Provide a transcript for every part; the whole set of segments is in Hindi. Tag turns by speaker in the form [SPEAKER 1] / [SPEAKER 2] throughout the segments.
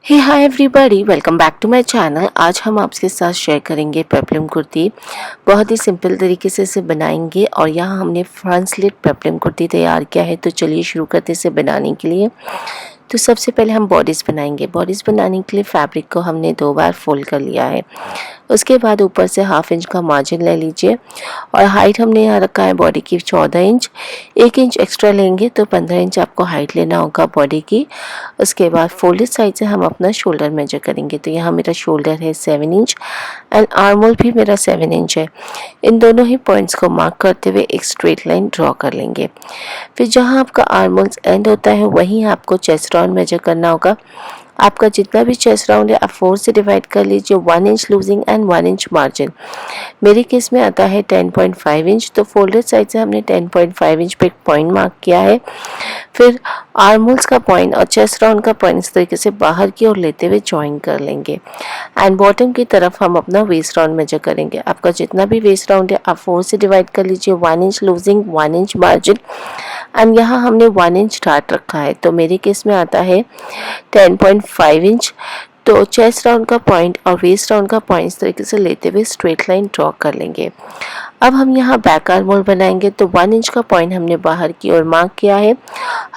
[SPEAKER 1] Hey hi everybody, welcome back to my channel. आज हम आपके साथ शेयर करेंगे पेप्लम कुर्ती। बहुत ही सिंपल तरीके से इसे बनाएंगे और यहाँ हमने फ्रंट स्लिट पेप्लम कुर्ती तैयार किया है। तो चलिए शुरू करते हैं इसे बनाने के लिए। तो सबसे पहले हम बॉडीज़ बनाएंगे। बॉडीज़ बनाने के लिए फैब्रिक को हमने 2 बार फोल्ड कर लिया है। उसके बाद ऊपर से 1/2 इंच का मार्जिन ले लीजिए और हाइट हमने यहाँ रखा है बॉडी की 14 इंच। 1 इंच एक्स्ट्रा लेंगे तो 15 इंच आपको हाइट लेना होगा बॉडी की। उसके बाद फोल्डेड साइड से हम अपना शोल्डर मेजर करेंगे। तो यहाँ मेरा शोल्डर है 7 इंच एंड आर्म होल भी मेरा 7 इंच है। इन दोनों ही पॉइंट्स को मार्क करते हुए एक स्ट्रेट लाइन ड्रॉ कर लेंगे। फिर जहाँ आपका आर्म होल एंड होता है वहीं आपको चेस्ट राउंड मेजर करना होगा। आपका जितना भी चेस्ट राउंड है आप 4 से डिवाइड कर लीजिए। 1 inch losing and 1 inch margin. मेरे केस में आता है 10.5 इंच। तो फोल्डेड साइड से हमने 10.5 इंच पे एक पॉइंट मार्क किया है। फिर आर्म होल्स का पॉइंट और चेस्ट राउंड का पॉइंट इस तरीके से बाहर की ओर लेते हुए ज्वाइन कर लेंगे। एंड बॉटम की तरफ हम अपना वेस्ट राउंड मेजर करेंगे। आपका जितना भी वेस्ट राउंड है आप 4 से डिवाइड कर लीजिए। 1 inch losing 1 inch margin and यहाँ हमने 1 इंच डार्ट रखा है। तो मेरे केस में आता है 10.5 इंच। तो चेस्ट राउंड का पॉइंट और वेस्ट राउंड का पॉइंट इस तरीके से लेते हुए स्ट्रेट लाइन ड्रॉ कर लेंगे। अब हम यहाँ बैक आर्म होल बनाएंगे। तो 1 इंच का पॉइंट हमने बाहर की ओर मार्क किया है।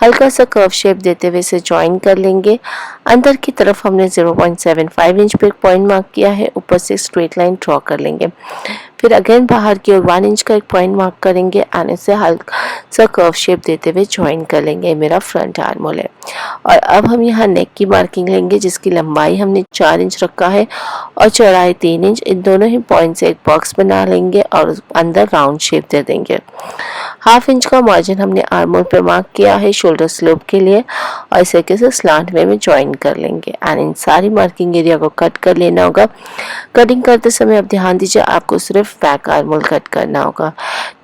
[SPEAKER 1] हल्का सा कर्व शेप देते हुए इसे ज्वाइन कर लेंगे। अंदर की तरफ हमने 0.75 इंच पे एक पॉइंट मार्क किया है। ऊपर से स्ट्रेट लाइन ड्रॉ कर लेंगे। फिर अगेन बाहर की ओर 1 इंच का एक पॉइंट मार्क करेंगे एंड इसे हल्का सा कर्व शेप देते हुए ज्वाइन कर लेंगे। मेरा फ्रंट आर्म होल है। और अब हम यहाँ नेक की मार्किंग लेंगे जिसकी लंबाई हमने 4 इंच रखा है और चौड़ाई 3 इंच। इन दोनों ही पॉइंट से एक बॉक्स बना लेंगे और अंदर राउंड शेप दे देंगे। 1/2 इंच का मार्जिन हमने आर्म होल पे मार्क किया है शोल्डर स्लोप के लिए और इस तरीके से स्लांट वे में ज्वाइन कर लेंगे। एंड इन सारी मार्किंग एरिया को कट कर लेना होगा। कटिंग करते समय अब ध्यान दीजिए आपको सिर्फ बैक आर्म होल कट करना होगा।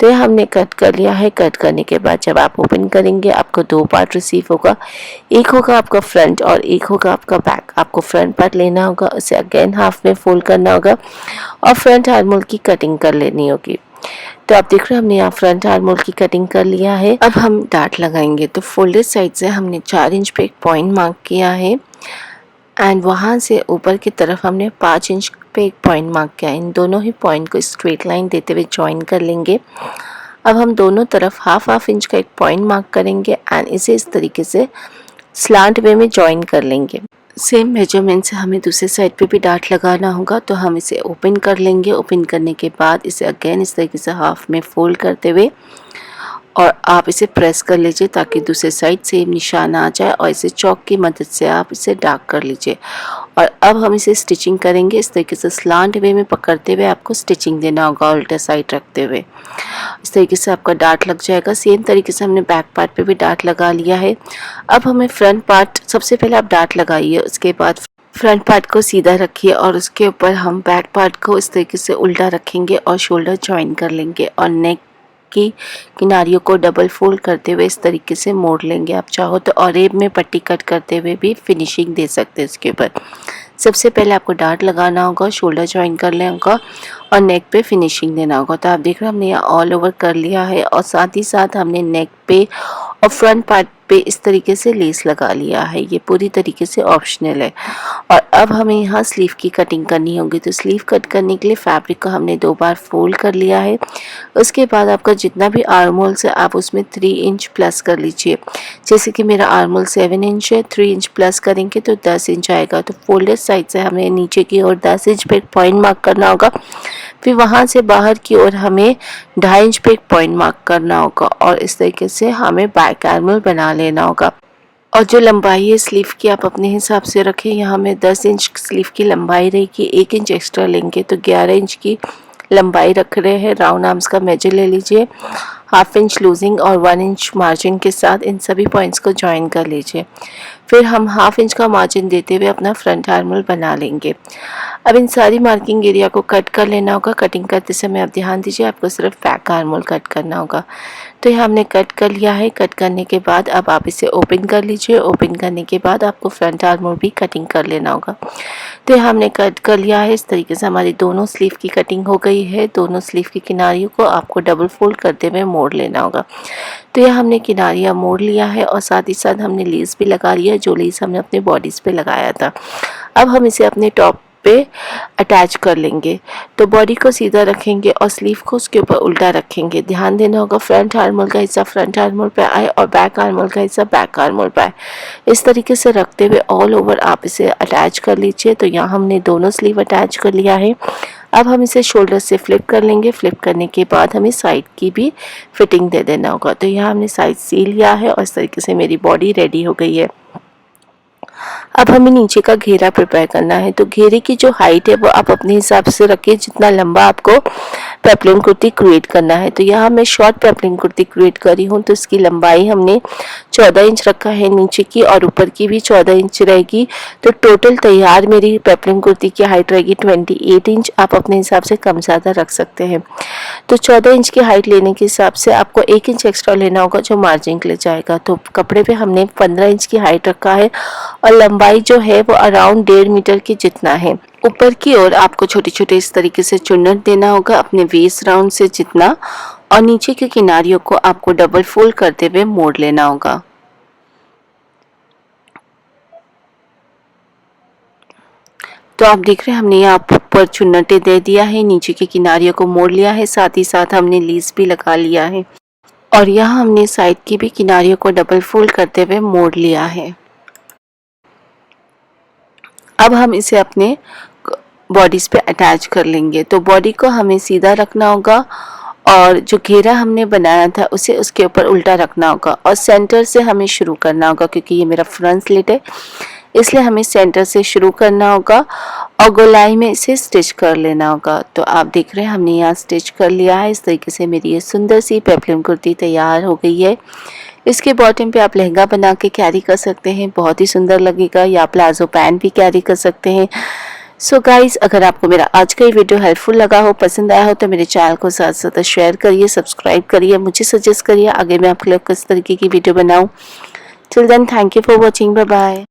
[SPEAKER 1] तो ये हमने कट कर लिया है। कट करने के बाद जब आप ओपन करेंगे आपको 2 पार्ट रिसीव होगा। एक होगा आपका फ्रंट और एक होगा आपका बैक। आपको फ्रंट पार्ट लेना होगा, उसे अगेन हाफ में फोल्ड करना होगा और फ्रंट आर्म होल की कटिंग कर लेनी होगी। तो आप देख रहे हैं हमने यहाँ फ्रंट आर्म होल की कटिंग कर लिया है। अब हम डार्ट लगाएंगे। तो फोल्डेड साइड से हमने 4 इंच पे एक पॉइंट मार्क किया है एंड वहाँ से ऊपर की तरफ हमने 5 इंच पे एक पॉइंट मार्क किया है। इन दोनों ही पॉइंट को स्ट्रेट लाइन देते हुए ज्वाइन कर लेंगे। अब हम दोनों तरफ हाफ इंच का एक पॉइंट मार्क करेंगे एंड इसे इस तरीके से स्लांट वे में ज्वाइन कर लेंगे। सेम मेजरमेंट से हमें दूसरे साइड पे भी डार्ट लगाना होगा। तो हम इसे ओपन कर लेंगे। ओपन करने के बाद इसे अगेन इस तरीके से हाफ में फोल्ड करते हुए और आप इसे प्रेस कर लीजिए ताकि दूसरे साइड सेम निशान आ जाए और इसे चॉक की मदद से आप इसे डार्क कर लीजिए। और अब हम इसे स्टिचिंग करेंगे। इस तरीके से स्लांट वे में पकड़ते हुए आपको स्टिचिंग देना होगा उल्टा साइड रखते हुए। इस तरीके से आपका डार्ट लग जाएगा। सेम तरीके से हमने बैक पार्ट पे भी डार्ट लगा लिया है। अब हमें फ्रंट पार्ट, सबसे पहले आप डार्ट लगाइए, उसके बाद फ्रंट पार्ट को सीधा रखिए और उसके ऊपर हम बैक पार्ट को इस तरीके से उल्टा रखेंगे और शोल्डर ज्वाइन कर लेंगे और नेक की किनारियों को डबल फोल्ड करते हुए इस तरीके से मोड़ लेंगे। आप चाहो तो अरेब में पट्टी कट करते हुए भी फिनिशिंग दे सकते हैं इसके ऊपर। सबसे पहले आपको डार्ट लगाना होगा, शोल्डर ज्वाइन कर लेना होगा और नेक पे फिनिशिंग देना होगा। तो आप देख रहे हैं हमने यहाँ ऑल ओवर कर लिया है और साथ ही साथ हमने नेक पे और फ्रंट पार्ट पे इस तरीके से लेस लगा लिया है। ये पूरी तरीके से ऑप्शनल है। और अब हमें यहाँ स्लीव की कटिंग करनी होगी। तो स्लीव कट करने के लिए फैब्रिक को हमने 2 बार फोल्ड कर लिया है। उसके बाद आपका जितना भी आर्म होल है आप उसमें 3 इंच प्लस कर लीजिए। जैसे कि मेरा आर्म होल 7 इंच है, 3 इंच प्लस करेंगे तो 10 इंच आएगा। तो फोल्डेड साइड से हमें नीचे की ओर 10 इंच पे एक पॉइंट मार्क करना होगा। फिर वहाँ से बाहर की ओर हमें 2.5 इंच पे एक पॉइंट मार्क करना होगा और इस तरीके से हमें बैक आर्म होल बना लेना होगा। और जो लंबाई है स्लीव की आप अपने हिसाब से रखें। यहाँ में 10 इंच स्लीव की लंबाई रहेगी। 1 इंच एक्स्ट्रा लेंगे तो 11 इंच की लंबाई रख रहे हैं। राउंड आर्म्स का मेजर ले लीजिए। 1/2 इंच लूजिंग और 1 इंच मार्जिन के साथ इन सभी पॉइंट्स को ज्वाइन कर लीजिए। फिर हम 1/2 इंच का मार्जिन देते हुए अपना फ्रंट आर्म होल बना लेंगे। अब इन सारी मार्किंग एरिया को कट कर लेना होगा। कटिंग करते समय आप ध्यान दीजिए आपको सिर्फ बैक आर्म होल कट करना होगा। तो ये हमने कट कर लिया है। कट करने के बाद अब आप इसे ओपन कर लीजिए। ओपन करने के बाद आपको फ्रंट आर्म होल भी कटिंग कर लेना होगा। तो ये हमने कट कर लिया है। इस तरीके से हमारी दोनों स्लीव की कटिंग हो गई है। दोनों स्लीव की किनारियों को आपको डबल फोल्ड करते हुए मोड़ लेना होगा। तो ये हमने किनारियाँ मोड़ लिया है और साथ ही साथ हमने लेस भी लगा लिया, जो लेस हमने अपने बॉडीज़ पे लगाया था। अब हम इसे अपने टॉप पे अटैच कर लेंगे। तो बॉडी को सीधा रखेंगे और स्लीव को उसके ऊपर उल्टा रखेंगे। ध्यान देना होगा फ्रंट आर्मोल का हिस्सा फ्रंट आर्मोल पे आए और बैक आर्मोल का हिस्सा बैक आर्मोल पे आए। इस तरीके से रखते हुए ऑल ओवर आप इसे अटैच कर लीजिए। तो यहाँ हमने दोनों स्लीव अटैच कर लिया है। अब हम इसे शोल्डर से फ्लिप कर लेंगे। फ्लिप करने के बाद हमें साइड की भी फिटिंग दे देना होगा। तो यहाँ हमने साइड सी लिया है और इस तरीके से मेरी बॉडी रेडी हो गई है। अब हमें नीचे का घेरा प्रिपेयर करना है। तो घेरे की जो हाइट है वो आप अपने हिसाब से रखिए, जितना लंबा आपको पेप्लम कुर्ती क्रिएट करना है। तो यहाँ मैं शॉर्ट पेप्लम कुर्ती क्रिएट करी हूँ, तो इसकी लंबाई हमने 14 इंच रखा है नीचे की, और ऊपर की भी 14 इंच रहेगी। तो टोटल तैयार मेरी पेप्लम कुर्ती की हाइट रहेगी 28 इंच। आप अपने हिसाब से कम ज़्यादा रख सकते हैं। तो 14 इंच की हाइट लेने के हिसाब से आपको 1 इंच एक्स्ट्रा लेना होगा, जो मार्जिन के लिए जाएगा। तो कपड़े पे हमने 15 इंच की हाइट रखा है और लंबाई जो है वो अराउंड 1.5 मीटर के जितना है। ऊपर की ओर आपको छोटे छोटे इस तरीके से चुन्नट देना होगा अपने वेस्ट राउंड से जितना, और नीचे के किनारियों को आपको डबल फोल्ड करते हुए मोड़ लेना होगा। तो आप देख रहे हैं हमने यहाँ ऊपर चुन्नटें दे दिया है, नीचे के किनारियों को मोड़ लिया है, साथ ही साथ हमने लेस भी लगा लिया है और यहाँ हमने साइड की भी किनारियों को डबल फोल्ड करते हुए मोड़ लिया है। अब हम इसे अपने बॉडीज़ पे अटैच कर लेंगे। तो बॉडी को हमें सीधा रखना होगा और जो घेरा हमने बनाया था उसे उसके ऊपर उल्टा रखना होगा और सेंटर से हमें शुरू करना होगा, क्योंकि ये मेरा फ्रंट स्लिट है इसलिए हमें सेंटर से शुरू करना होगा और गोलाई में इसे स्टिच कर लेना होगा। तो आप देख रहे हैं हमने यहाँ स्टिच कर लिया है। इस तरीके से मेरी ये सुंदर सी पेप्लम कुर्ती तैयार हो गई है। इसके बॉटम पे आप लहंगा बना के कैरी कर सकते हैं, बहुत ही सुंदर लगेगा, या प्लाजो पैंट भी कैरी कर सकते हैं। सो गाइज, अगर आपको मेरा आज का ये वीडियो हेल्पफुल लगा हो, पसंद आया हो, तो मेरे चैनल को साथ साथ शेयर करिए, सब्सक्राइब करिए, मुझे सजेस्ट करिए आगे मैं आपके लिए किस तरीके की वीडियो बनाऊं। Till then, thank you for watching, bye bye.